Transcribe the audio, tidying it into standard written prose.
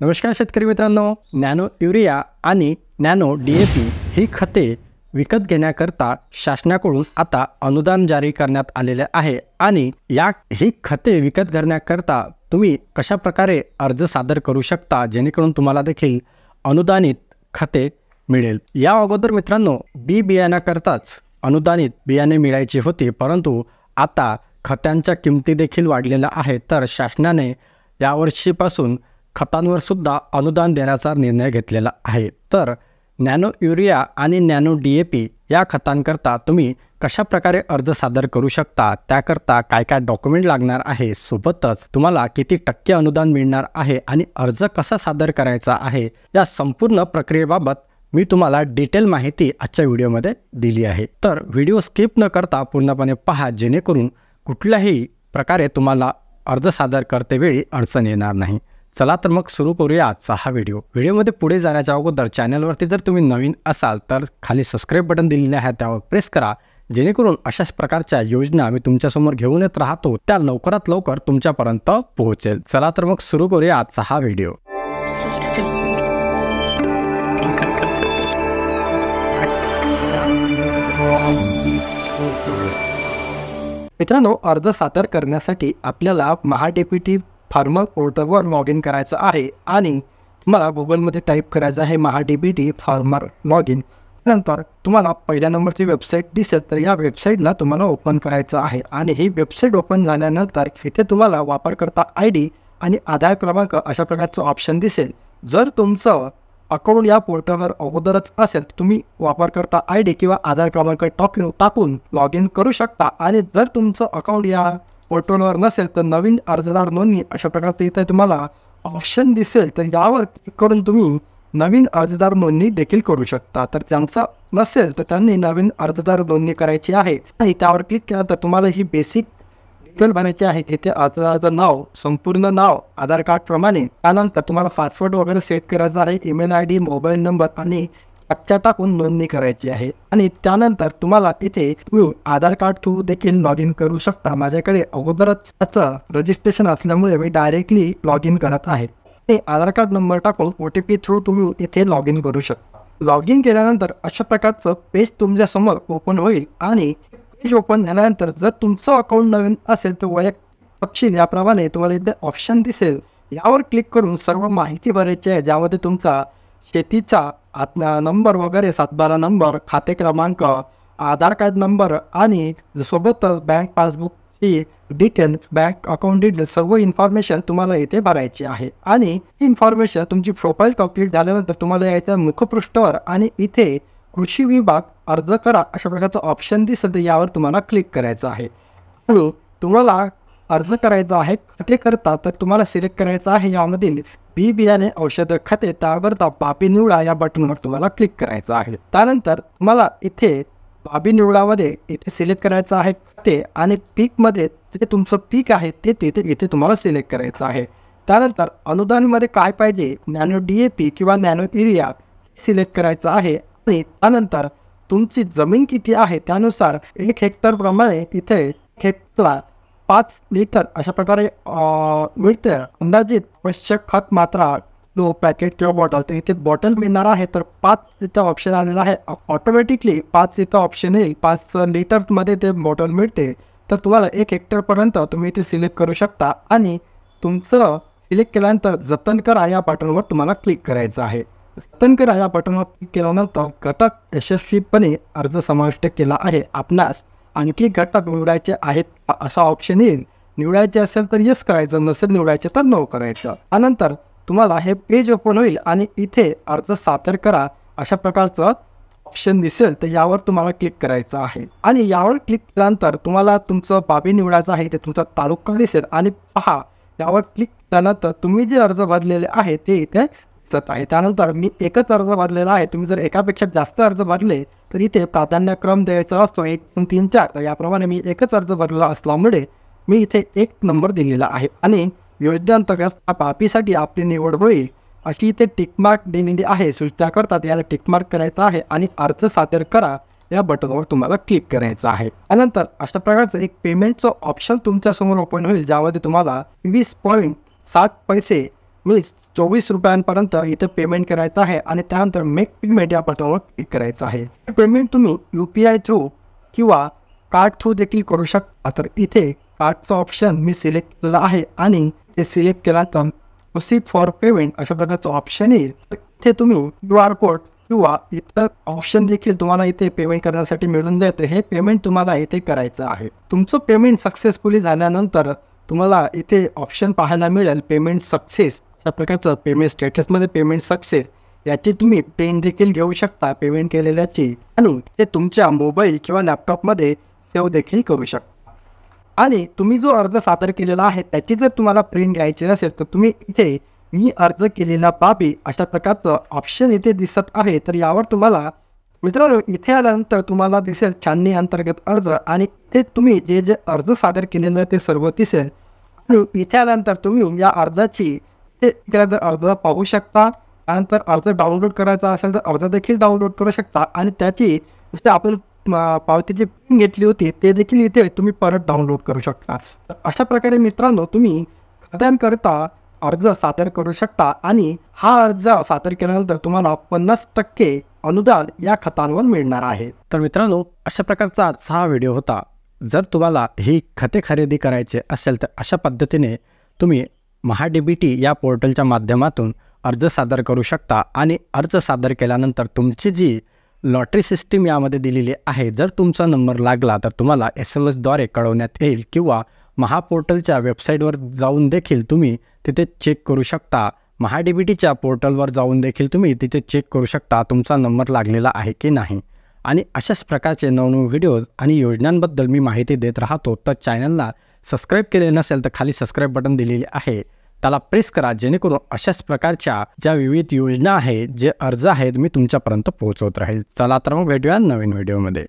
नमस्कार शेतकरी मित्रांनो, नॅनो युरिया आणि नॅनो DAP ही खते विकत घेण्याकरता शासनाकडून आता अनुदान जारी करण्यात आलेले आहे आणि ही खते विकत घेण्याकरता तुम्ही कशा प्रकारे अर्ज सादर करू शकता जेणेकरून तुम्हाला देखील अनुदानित खते मिळेल। या अगोदर मित्रांनो बी बियाण्याकरताच अनुदानित बियाणे मिळायचे होते, परंतु आता खतांच्या किमती देखील वाढलेल्या आहेत, तर शासनाने यावर्षीपासून खतांवर सुद्धा अनुदान देण्याचा निर्णय घेतलेला आहे। तर नॅनो युरिया आणि नॅनो DAP या खतांकरता तुम्ही कशा प्रकारे अर्ज सादर करू शकता, त्याकरता काय काय डॉक्युमेंट लागणार आहे, सोबतच तुम्हाला किती टक्के अनुदान मिळणार आहे आणि अर्ज कसा सादर करायचा आहे, या संपूर्ण प्रक्रियेबाबत मी तुम्हाला डिटेल माहिती आजच्या व्हिडिओमध्ये दिली आहे। तर व्हिडिओ स्किप न करता पूर्णपणे पहा, जेणेकरून कुठल्याही प्रकारे तुम्हाला अर्ज सादर करतेवेळी अडचण येणार नाही। चला तर मग सुरू करूया आजचा हा व्हिडिओमध्ये पुढे जाण्याच्या अगोदर चॅनलवरती जर तुम्ही नवीन असाल तर खाली सबस्क्राईब बटन दिलेले आहे, त्यावर प्रेस करा, जेणेकरून अशाच प्रकारच्या योजना मी तुमच्यासमोर घेऊन येत राहतो त्या लवकरात लवकर तुमच्यापर्यंत पोहोचेल। चला तर मग सुरू करूया आजचा हा व्हिडिओ। मित्रांनो, अर्ज सादर करण्यासाठी आपल्याला महाडीबीटी फार्मर पोर्टलवर लॉग इन करायचं आहे आणि तुम्हाला गुगलमध्ये टाईप करायचं आहे महाडीबीटी फार्मर लॉग इन। नंतर तुम्हाला पहिल्या नंबरची वेबसाईट दिसेल, तर या वेबसाईटला तुम्हाला ओपन करायचं आहे आणि ही वेबसाईट ओपन झाल्यानंतर इथे तुम्हाला वापरकर्ता ID आणि आधार क्रमांक अशा प्रकारचं ऑप्शन दिसेल। जर तुमचं अकाउंट या पोर्टलवर अगोदरच असेल तर तुम्ही वापरकर्ता ID किंवा आधार क्रमांक टाकून लॉग इन करू शकता आणि जर तुमचं अकाउंट या पोर्टलवर नसेल तर नवीन अर्जदार नोंदणी अशा प्रकारचे इथे तुम्हाला ऑप्शन दिसेल, तर यावर क्लिक करून तुम्ही नवीन अर्जदार नोंदणी देखील करू शकता। तर ज्यांचा नसेल तर त्यांनी नवीन अर्जदार नोंदणी करायची आहे आणि त्यावर क्लिक केलं तर तुम्हाला ही बेसिक डिटेल भरायची आहे। तिथे अर्जदाराचं नाव, संपूर्ण नाव आधार कार्ड प्रमाणे, त्यानंतर तुम्हाला पासवर्ड वगैरे सेट करायचा आहे, ईमेल ID, मोबाईल नंबर आणि कच्चा टाकून नोंदणी करायची आहे आणि त्यानंतर तुम्हाला इथे आधार कार्ड थ्रू देखील लॉग इन करू शकता। माझ्याकडे अगोदरच त्याचं रजिस्ट्रेशन असल्यामुळे मी डायरेक्टली लॉग इन करत आहे। ते आधार कार्ड नंबर टाकून OTP थ्रू तुम्ही इथे लॉग इन करू शकता। लॉग इन केल्यानंतर अशा प्रकारचं पेज तुमच्यासमोर ओपन होईल आणि पेज ओपन झाल्यानंतर जर तुमचं अकाउंट नवीन असेल तर वैयक्तिक तपशील याप्रमाणे तुम्हाला इथे ऑप्शन दिसेल, यावर क्लिक करून सर्व माहिती भरायची आहे, ज्यामध्ये तुमचा शेतीचा नंबर वगैरे, 712 नंबर, खाते क्रमांक, आधार कार्ड नंबर आणि सोबतच बँक पासबुकची डिटेल, बँक अकाउंट डिटेल, सर्व इन्फॉर्मेशन तुम्हाला इथे भरायची आहे आणि ही इन्फॉर्मेशन तुमची प्रोफाईल कंप्लीट झाल्यानंतर तुम्हाला याच्या मुखपृष्ठावर आणि इथे कृषी विभाग अर्ज करा अशा प्रकारचं ऑप्शन दिसेल, तर यावर तुम्हाला क्लिक करायचं आहे आणि तुम्हाला अर्ज करायचा आहे खते करता, तर तुम्हाला सिलेक्ट करायचं आहे यामधील बी बियाणे औषध खते, त्यावर बाबी निवडा या बटनवर तुम्हाला क्लिक करायचं आहे। त्यानंतर तुम्हाला इथे बाबी निवडामध्ये इथे सिलेक्ट करायचं आहे खते आणि पीकमध्ये जे तुमचं पीक आहे ते इथे तुम्हाला सिलेक्ट करायचं आहे। त्यानंतर अनुदानमध्ये काय पाहिजे, नॅनो DAP किंवा नॅनो युरिया सिलेक्ट करायचं आहे आणि त्यानंतर तुमची जमीन किती आहे त्यानुसार 1 हेक्टर प्रमाणे इथे हेक्टरला 5 लिटर अशा प्रकारे मिळते। अंदाजित आवश्यक खत मात्रा पॅकेट किंवा बॉटल, तर इथे बॉटल मिळणार आहे, तर 5 इथं ऑप्शन आलेला आहे। ऑटोमॅटिकली 5 इथं ऑप्शन येईल, 5 लिटरमध्ये ते बॉटल मिळते, तर तुम्हाला 1 हेक्टरपर्यंत तुम्ही इथे सिलेक्ट करू शकता आणि तुमचं सिलेक्ट केल्यानंतर जतन करा या बटनवर तुम्हाला क्लिक करायचं आहे। जतन करा या बटनवर क्लिक केल्यानंतर घटक यशस्वीपणे अर्ज समाविष्ट केला आहे, आपणास आणखी घटक निवडायचे आहेत असा ऑप्शन येईल। निवडायचे असेल तर येस करायचं, नसेल निवडायचे तर नो करायचं। त्यानंतर तुम्हाला हे पेज ओपन होईल आणि इथे अर्ज सादर करा अशा प्रकारचं ऑप्शन दिसेल, तर यावर तुम्हाला क्लिक करायचं आहे आणि यावर क्लिक केल्यानंतर तुम्हाला तुमचं बाबी निवडायचं आहे, ते तुमचा तालुका दिसेल आणि पहा यावर क्लिक केल्यानंतर तुम्ही जे अर्ज भरलेले आहे ते इथे दिसत आहे। त्यानंतर मी एकच अर्ज भरलेला आहे, तुम्ही जर एकापेक्षा जास्त अर्ज भरले तर इथे प्राधान्यक्रम द्यायचा असतो 1 2 3 4, तर याप्रमाणे मी एकच अर्ज भरला असल्यामुळे मी इथे 1 नंबर दिलेला आहे आणि योजनेअंतर्गत बाबीसाठी आपली निवड होईल अशी इथे टिकमार्क दिलेली आहे। सूचना करतात याला टिकमार्क करायचा आहे आणि अर्ज सादर करा या बटनवर तुम्हाला क्लिक करायचं आहे। त्यानंतर अशा प्रकारचं एक पेमेंटचं ऑप्शन तुमच्यासमोर ओपन होईल, ज्यामध्ये तुम्हाला 20.60 पैसे मी 24 रुपयांपर्यंत इथे पेमेंट करायचं आहे आणि त्यानंतर मेक पेमेंट या बटनवर क्लिक करायचं आहे. हे पेमेंट तुम्ही UPI थ्रू किंवा कार्ड थ्रू देखील करू शकता. तर इथे कार्डचं ऑप्शन मी सिलेक्ट केलेलं आहे आणि ते सिलेक्ट केल्यानंतर प्रोसीड फॉर पेमेंट अशा प्रकारचं ऑप्शन येईल. इथे तुम्ही QR कोड किंवा इतर ऑप्शन देखील तुम्हाला इथे पेमेंट करण्यासाठी मिळून जाते. हे पेमेंट तुम्हाला इथे करायचं आहे. तुमचं पेमेंट सक्सेसफुली झाल्यानंतर तुम्हाला इथे ऑप्शन पाहायला मिळेल पेमेंट सक्सेस अशा प्रकारचं. पेमेंट स्टेटसमध्ये पेमेंट सक्सेस याची तुम्ही प्रिंट देखील घेऊ शकता पेमेंट केलेल्याची आणि ते तुमच्या मोबाईल किंवा लॅपटॉपमध्ये सेव्ह देखील करू शकता. आणि तुम्ही जो अर्ज सादर केलेला आहे त्याची जर तुम्हाला प्रिंट घ्यायची नसेल तर तुम्ही इथे मी अर्ज केलेला बाबी अशा प्रकारचं ऑप्शन इथे दिसत आहे. तर यावर तुम्हाला मित्रांनो इथे आल्यानंतर तुम्हाला दिसेल छाननी अंतर्गत अर्ज आणि इथे तुम्ही जे जे अर्ज सादर केलेलं ते सर्व दिसेल. आणि इथे आल्यानंतर तुम्ही या अर्जाची ते अर्ज पाहू शकता. त्यानंतर अर्ज डाउनलोड करायचा असेल तर अर्ज देखील डाउनलोड करू शकता आणि त्याची जसे आपण पावतीची प्रिंट घेतली होती ते देखील इथे तुम्ही परत डाउनलोड करू शकता. तर अशा प्रकारे मित्रांनो तुम्ही खात्यांकरिता अर्ज सादर करू शकता आणि हा अर्ज सादर केल्यानंतर तुम्हाला 50% अनुदान या खात्यांवर मिळणार आहे. तर मित्रांनो अशा प्रकारचा आजचा हा व्हिडिओ होता. जर तुम्हाला ही खाते खरेदी करायचे असेल तर अशा पद्धतीने तुम्ही महाडीबीटी या पोर्टलच्या माध्यमातून अर्ज सादर करू शकता आणि अर्ज सादर केल्यानंतर तुमची जी लॉटरी सिस्टीम यामध्ये दिलेली आहे जर तुमचा नंबर लागला तर तुम्हाला SMS द्वारे कळवण्यात येईल किंवा महापोर्टलच्या वेबसाईटवर जाऊन देखील तुम्ही तिथे चेक करू शकता. महाडीबीटीच्या पोर्टलवर जाऊन देखील तुम्ही तिथे चेक करू शकता तुमचा नंबर लागलेला आहे की नाही. आणि अशाच प्रकारचे नवनवीन व्हिडिओज आणि योजनांबद्दल मी माहिती देत राहतो. तर चॅनलला सबस्क्राईब केले नसेल तर खाली सबस्क्राईब बटन दिलेले आहे त्याला प्रेस करा जेणेकरून अशाच प्रकारच्या ज्या विविध योजना आहेत जे अर्ज आहेत मी तुमच्यापर्यंत पोहोचवत राहील. चला तर मग भेटूया नवीन व्हिडिओमध्ये.